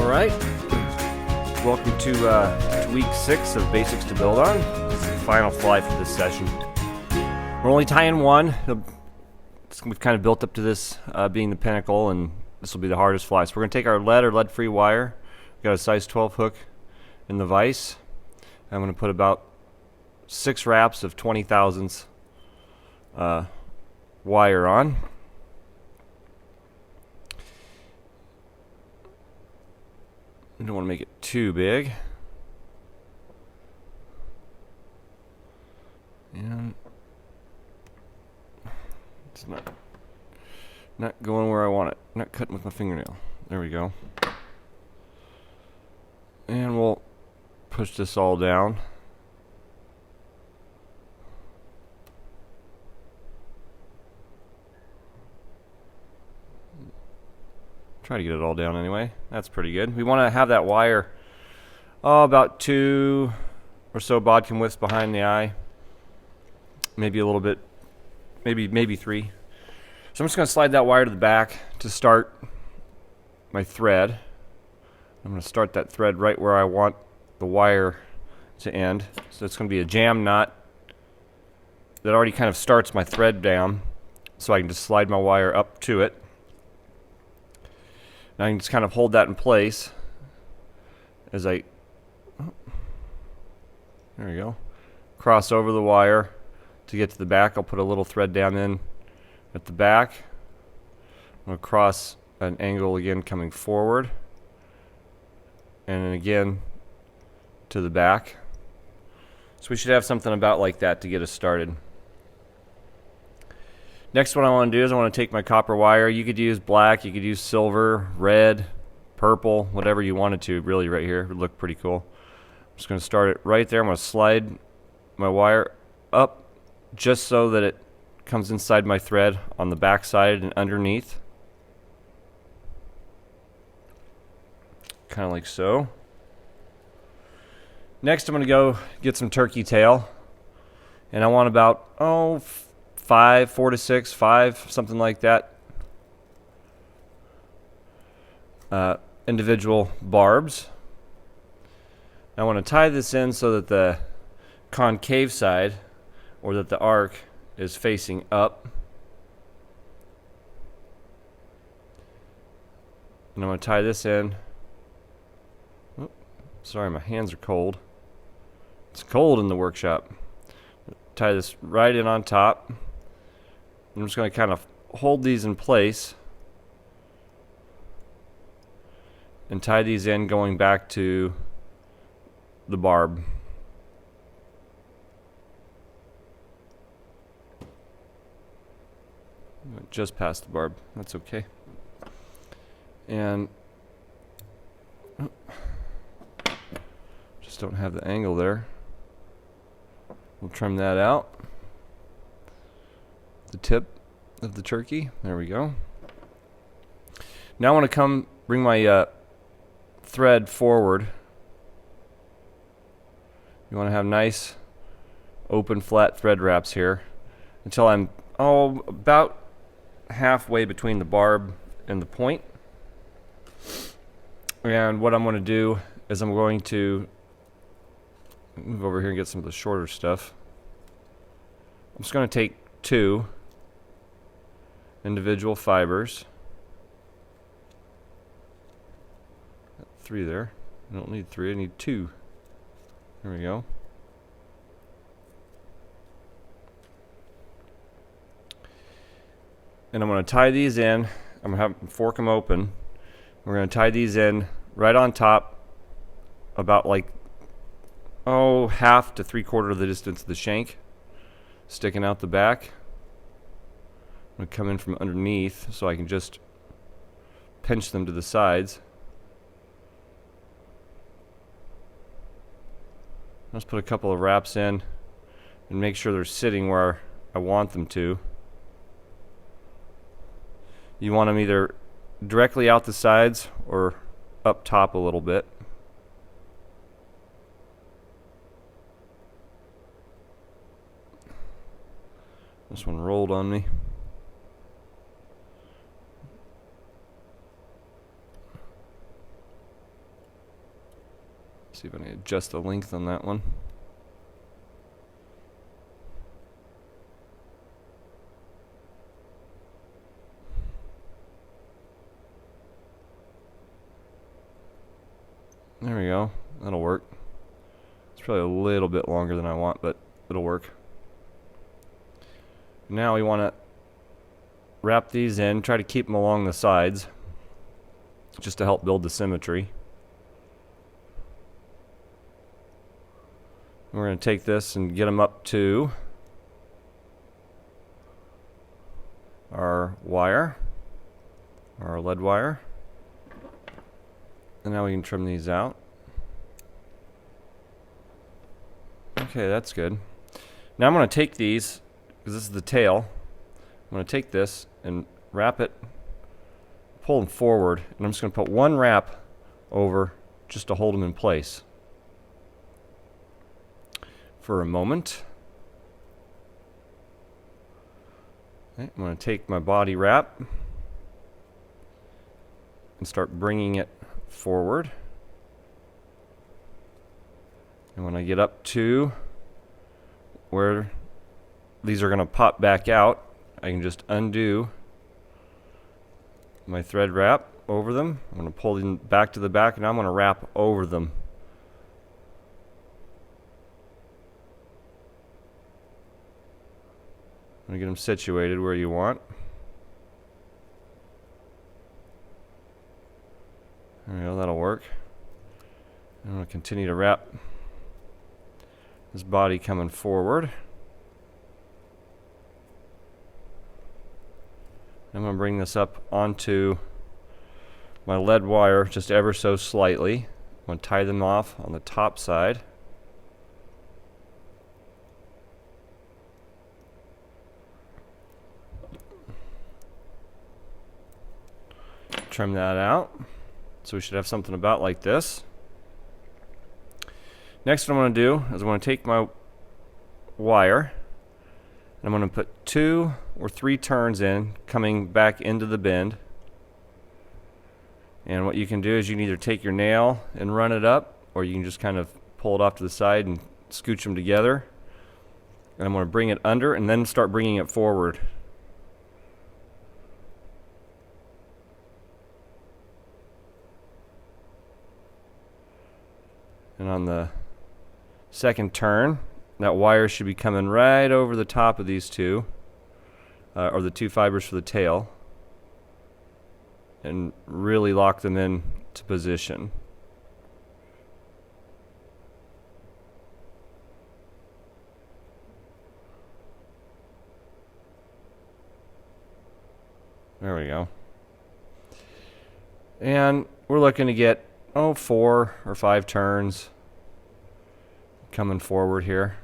Alright, welcome to week 6 of Basics to Build On. This is the final fly for this session. We're only tying one. We've kind of built up to this being the pinnacle, and this will be the hardest fly. So we're going to take our lead or lead-free wire. We've got a size 12 hook in the vise. I'm going to put about 6 wraps of 20 thousandths wire on. You don't want to make it too big. And it's not going where I want it. Not cutting with my fingernail. There we go. And we'll push this all down. Try to get it all down anyway. That's pretty good. We want to have that wire about 2 or so bodkin widths behind the eye. Maybe a little bit, maybe 3. So I'm just going to slide that wire to the back to start my thread. I'm going to start that thread right where I want the wire to end. So it's going to be a jam knot that already kind of starts my thread down, so I can just slide my wire up to it. Now I can just kind of hold that in place as there we go, cross over the wire to get to the back. I'll put a little thread down in at the back. I'm going to cross an angle again coming forward, and then again to the back. So we should have something about like that to get us started. Next, what I want to do is I want to take my copper wire. You could use black, you could use silver, red, purple, whatever you wanted to, really, right here. It would look pretty cool. I'm just going to start it right there. I'm going to slide my wire up just so that it comes inside my thread on the back side and underneath. Kind of like so. Next, I'm going to go get some turkey tail. And I want about, 4 to 6, 5, something like that. Individual barbs. I want to tie this in so that the concave side, or that the arc, is facing up. And I'm going to tie this in. Oh, sorry, my hands are cold. It's cold in the workshop. Tie this right in on top. I'm just going to kind of hold these in place and tie these in going back to the barb. Just past the barb. That's okay. And just don't have the angle there. We'll trim that out. The tip of the turkey. There we go. Now I want to bring my thread forward. You want to have nice open flat thread wraps here until I'm about halfway between the barb and the point. And what I'm going to do is I'm going to move over here and get some of the shorter stuff. I'm just going to take 2 individual fibers. 3 there. I don't need 3, I need 2. There we go. And I'm going to tie these in. I'm going to fork them open. We're going to tie these in right on top, about like half to 3/4 of the distance of the shank, sticking out the back. I'm going to come in from underneath so I can just pinch them to the sides. Let's put a couple of wraps in and make sure they're sitting where I want them to. You want them either directly out the sides or up top a little bit. This one rolled on me. See if I can adjust the length on that one. There we go. That'll work. It's probably a little bit longer than I want, but it'll work. Now we want to wrap these in, try to keep them along the sides, just to help build the symmetry. We're going to take this and get them up to our wire, our lead wire. And now we can trim these out. Okay, that's good. Now I'm going to take these, because this is the tail, I'm going to take this and wrap it, pull them forward, and I'm just going to put one wrap over just to hold them in place for a moment. Okay, I'm going to take my body wrap and start bringing it forward. And when I get up to where these are going to pop back out, I can just undo my thread wrap over them. I'm going to pull them back to the back, and I'm going to wrap over them. I'm going to get them situated where you want. There we go, that'll work. I'm going to continue to wrap this body coming forward. I'm going to bring this up onto my lead wire just ever so slightly. I'm going to tie them off on the top side. Trim that out. So we should have something about like this. Next, what I'm going to do is I'm going to take my wire and I'm going to put 2 or 3 turns in, coming back into the bend. And what you can do is you can either take your nail and run it up, or you can just kind of pull it off to the side and scooch them together. And I'm going to bring it under and then start bringing it forward. And on the second turn, that wire should be coming right over the top of these two, or the 2 fibers for the tail, and really lock them in to position. There we go. And we're looking to get 4 or 5 turns coming forward here.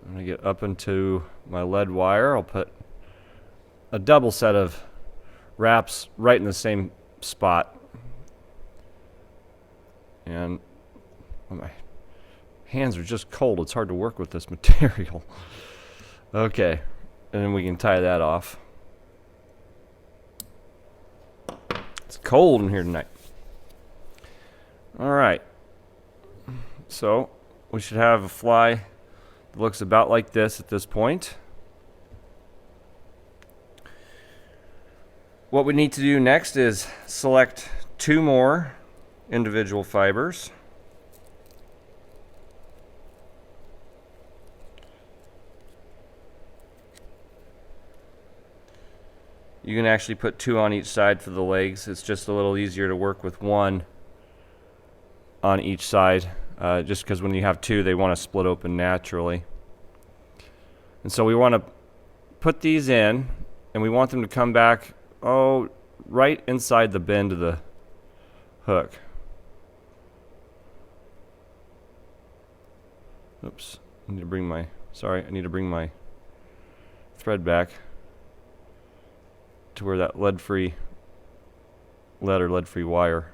I'm going to get up into my lead wire. I'll put a double set of wraps right in the same spot. And my hands are just cold. It's hard to work with this material. Okay, and then we can tie that off. It's cold in here tonight. All right. So we should have a fly that looks about like this at this point. What we need to do next is select 2 more individual fibers. You can actually put 2 on each side for the legs. It's just a little easier to work with 1 on each side, just because when you have 2, they want to split open naturally. And so we want to put these in, and we want them to come back, right inside the bend of the hook. Oops, I need to bring my thread back to where that lead-free wire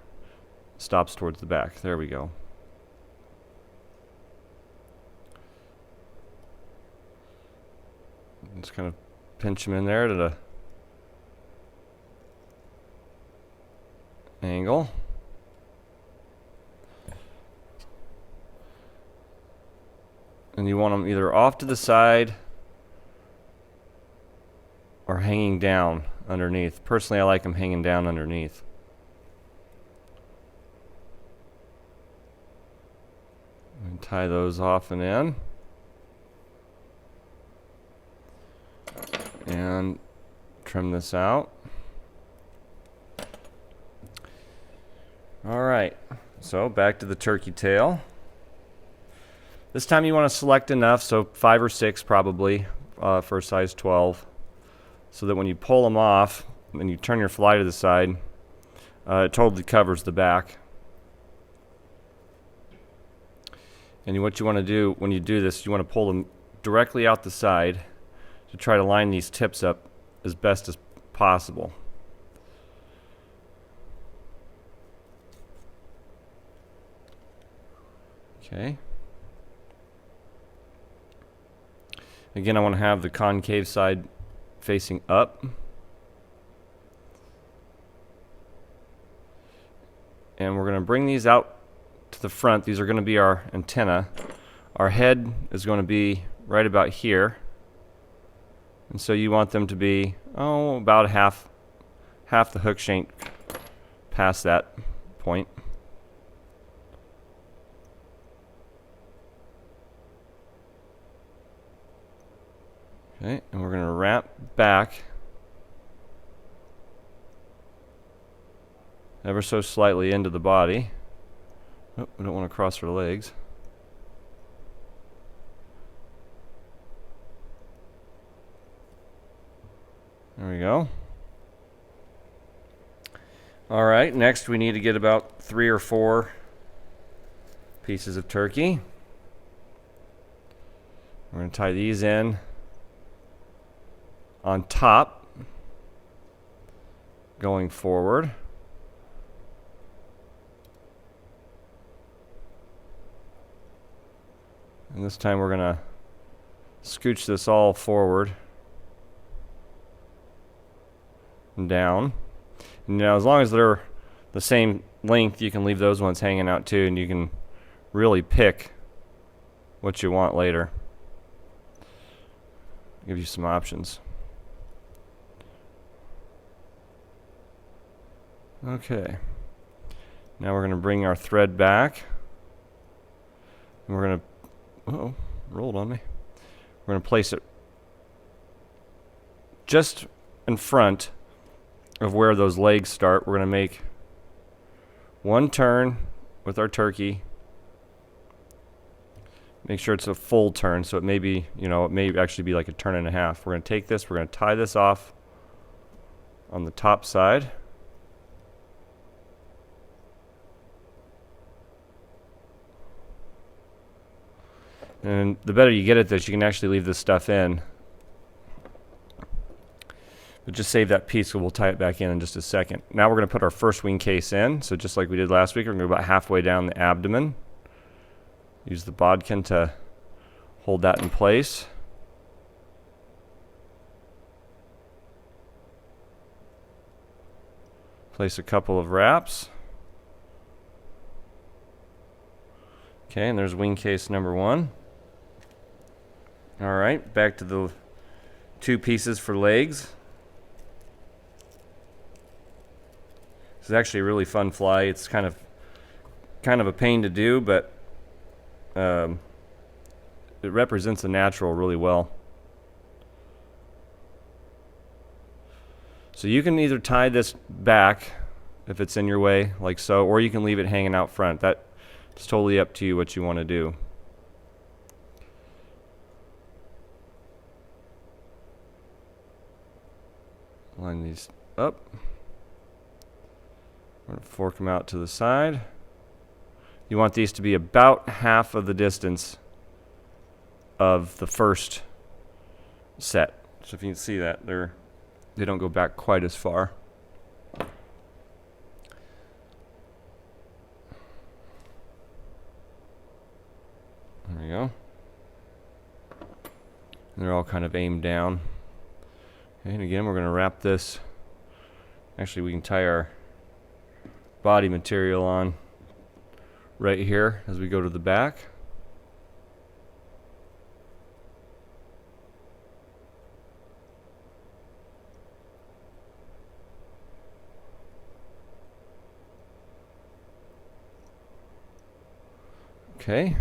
stops towards the back. There we go. Just kind of pinch them in there angle. And you want them either off to the side or hanging down underneath. Personally, I like them hanging down underneath. And tie those off and in. And trim this out. All right, so back to the turkey tail. This time you want to select enough, so 5 or 6 probably for a size 12, so that when you pull them off and you turn your fly to the side, it totally covers the back. And what you want to do when you do this, you want to pull them directly out the side to try to line these tips up as best as possible. Okay. Again, I want to have the concave side facing up. And we're going to bring these out to the front. These are going to be our antenna. Our head is going to be right about here. And so you want them to be, about half the hook shank past that point. Okay, and we're going to wrap back ever so slightly into the body. Oh, we don't want to cross our legs. There we go. All right, next we need to get about 3 or 4 pieces of turkey. We're going to tie these in on top, going forward. And this time we're going to scooch this all forward and down. And now as long as they're the same length, you can leave those ones hanging out too, and you can really pick what you want later. Give you some options. Okay, now we're going to bring our thread back, and we're going to, rolled on me. We're going to place it just in front of where those legs start. We're going to make one turn with our turkey. Make sure it's a full turn, so it may be, it may actually be like a turn and a half. We're going to take this, we're going to tie this off on the top side. And the better you get at this, you can actually leave this stuff in. But just save that piece, so we'll tie it back in just a second. Now we're going to put our first wing case in. So just like we did last week, we're going to go about halfway down the abdomen. Use the bodkin to hold that in place. Place a couple of wraps. Okay, and there's wing case number 1. All right, back to the 2 pieces for legs. This is actually a really fun fly. It's kind of a pain to do, but it represents the natural really well. So you can either tie this back if it's in your way, like so, or you can leave it hanging out front. That's totally up to you what you want to do. Line these up. We're going to fork them out to the side. You want these to be about half of the distance of the first set. So if you can see that, they don't go back quite as far. There we go. And they're all kind of aimed down. Okay, and again, we're going to wrap this. Actually, we can tie our body material on right here as we go to the back. Okay,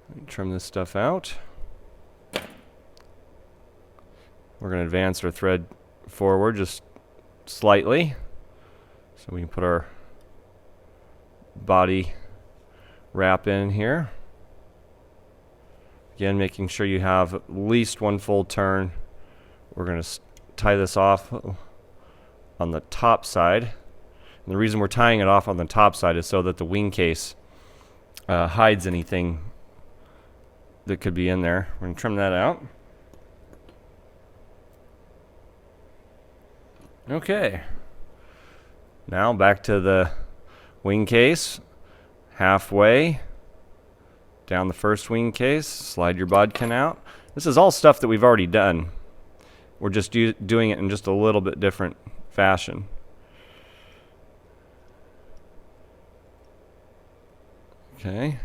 let me trim this stuff out. We're going to advance our thread forward just slightly so we can put our body wrap in here. Again, making sure you have at least one full turn. We're going to tie this off on the top side. And the reason we're tying it off on the top side is so that the wing case hides anything that could be in there. We're going to trim that out. Okay. Now back to the wing case. Halfway down the first wing case, slide your bodkin out. This is all stuff that we've already done. We're just doing it in just a little bit different fashion. Okay,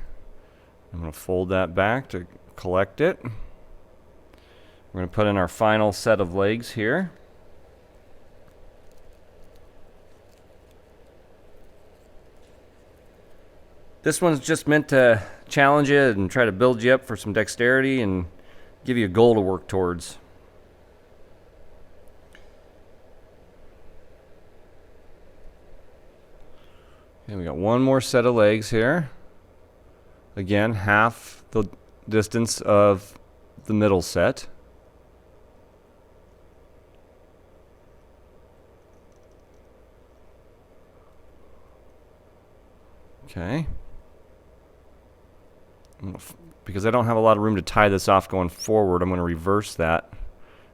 I'm going to fold that back to collect it. We're going to put in our final set of legs here. This one's just meant to challenge you and try to build you up for some dexterity and give you a goal to work towards. Okay, we got one more set of legs here. Again, half the distance of the middle set. Okay. Because I don't have a lot of room to tie this off going forward, I'm going to reverse that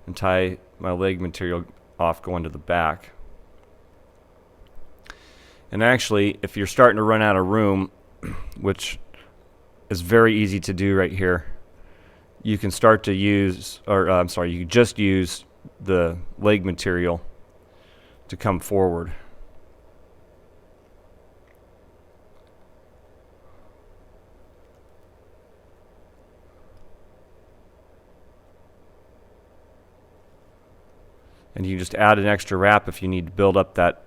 and tie my leg material off going to the back. And actually, if you're starting to run out of room, which is very easy to do right here, you can start to use, or you can just use the leg material to come forward. And you just add an extra wrap if you need to build up that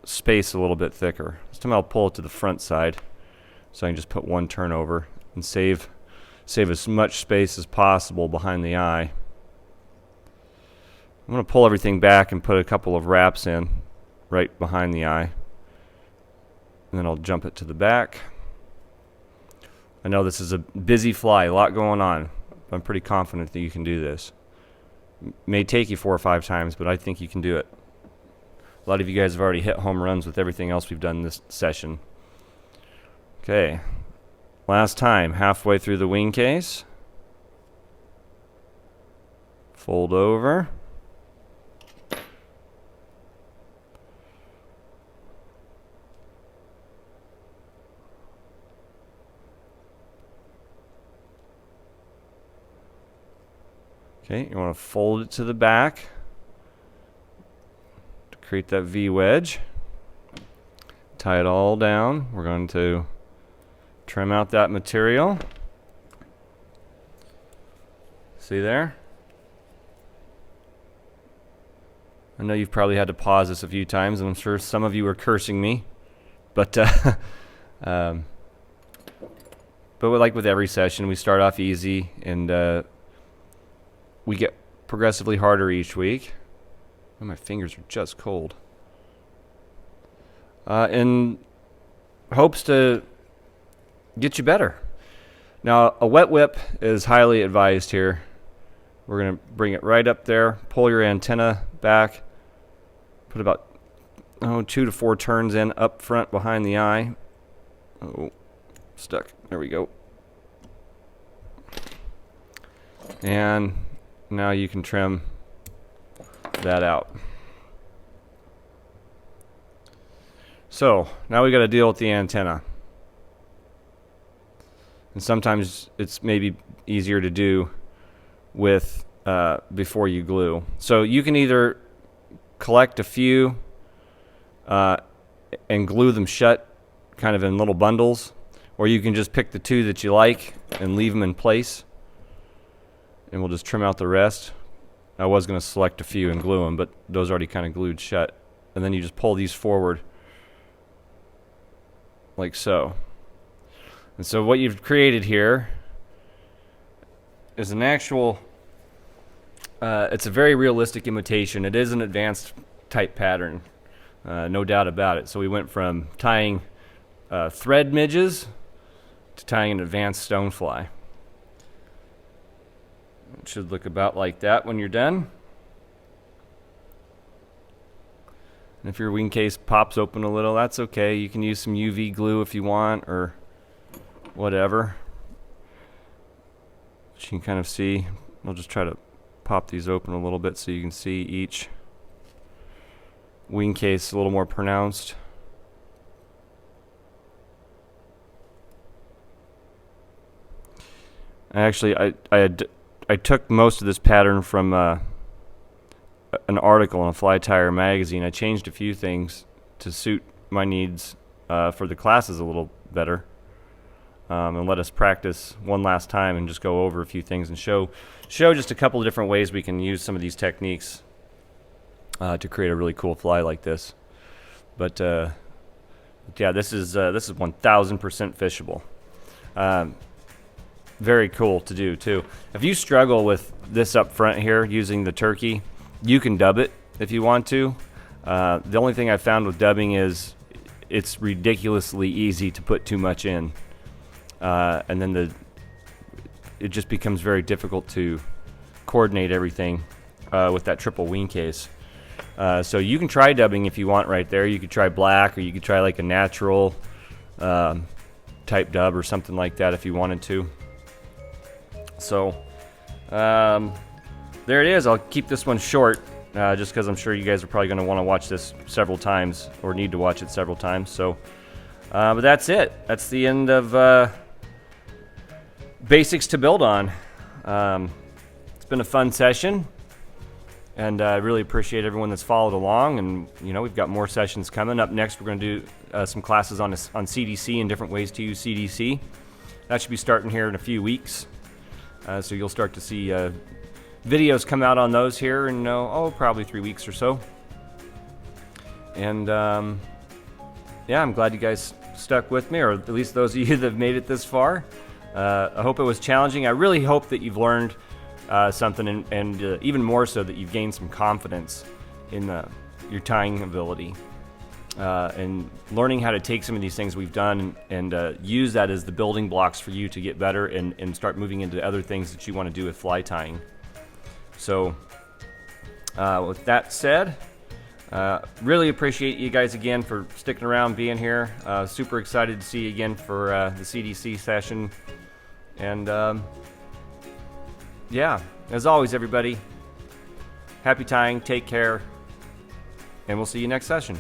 space a little bit thicker. This time I'll pull it to the front side so I can just put one turn over and save as much space as possible behind the eye. I'm going to pull everything back and put a couple of wraps in right behind the eye. And then I'll jump it to the back. I know this is a busy fly, a lot going on. I'm pretty confident that you can do this. May take you 4 or 5 times, but I think you can do it. A lot of you guys have already hit home runs with everything else we've done this session. Okay, last time, halfway through the wing case. Fold over. Okay, you want to fold it to the back to create that V wedge. Tie it all down. We're going to trim out that material. See there? I know you've probably had to pause this a few times, and I'm sure some of you are cursing me, but like with every session, we start off easy, and we get progressively harder each week. Oh, my fingers are just cold. In hopes to get you better. Now, a wet whip is highly advised here. We're going to bring it right up there, pull your antenna back, put about 2 to 4 turns in up front behind the eye. Oh, stuck. There we go. And now you can trim that out. So now we got to deal with the antenna. And sometimes it's maybe easier to do with before you glue. So you can either collect a few and glue them shut kind of in little bundles, or you can just pick the 2 that you like and leave them in place, and we'll just trim out the rest. I was going to select a few and glue them, but those are already kind of glued shut. And then you just pull these forward like so. And so what you've created here is an actual, it's a very realistic imitation. It is an advanced type pattern, no doubt about it. So we went from tying thread midges to tying an advanced stonefly. It should look about like that when you're done. And if your wing case pops open a little, that's okay. You can use some UV glue if you want, or whatever. But you can kind of see. I'll just try to pop these open a little bit so you can see each wing case a little more pronounced. Actually, I took most of this pattern from an article in a Fly Tire magazine. I changed a few things to suit my needs for the classes a little better, and let us practice one last time and just go over a few things and show just a couple of different ways we can use some of these techniques to create a really cool fly like this. But yeah, this is 1000% fishable. Very cool to do too. If you struggle with this up front here using the turkey, you can dub it if you want to. The only thing I found with dubbing is it's ridiculously easy to put too much in, and then it just becomes very difficult to coordinate everything with that triple wing case. So you can try dubbing if you want right there. You could try black, or you could try like a natural type dub or something like that if you wanted to. So there it is. I'll keep this one short just because I'm sure you guys are probably going to want to watch this several times, or need to watch it several times. So but that's it. That's the end of basics to build on. It's been a fun session, and I really appreciate everyone that's followed along. And we've got more sessions coming up. Next, we're going to do some classes on CDC and different ways to use CDC. That should be starting here in a few weeks. So you'll start to see videos come out on those here in probably 3 weeks or so. And yeah, I'm glad you guys stuck with me, or at least those of you that have made it this far. I hope it was challenging. I really hope that you've learned something, and even more so that you've gained some confidence in your tying ability, and learning how to take some of these things we've done and use that as the building blocks for you to get better and start moving into other things that you want to do with fly tying. So with that said, really appreciate you guys again for sticking around, being here. Super excited to see you again for the CDC session. And yeah, as always, everybody, happy tying, take care, and we'll see you next session.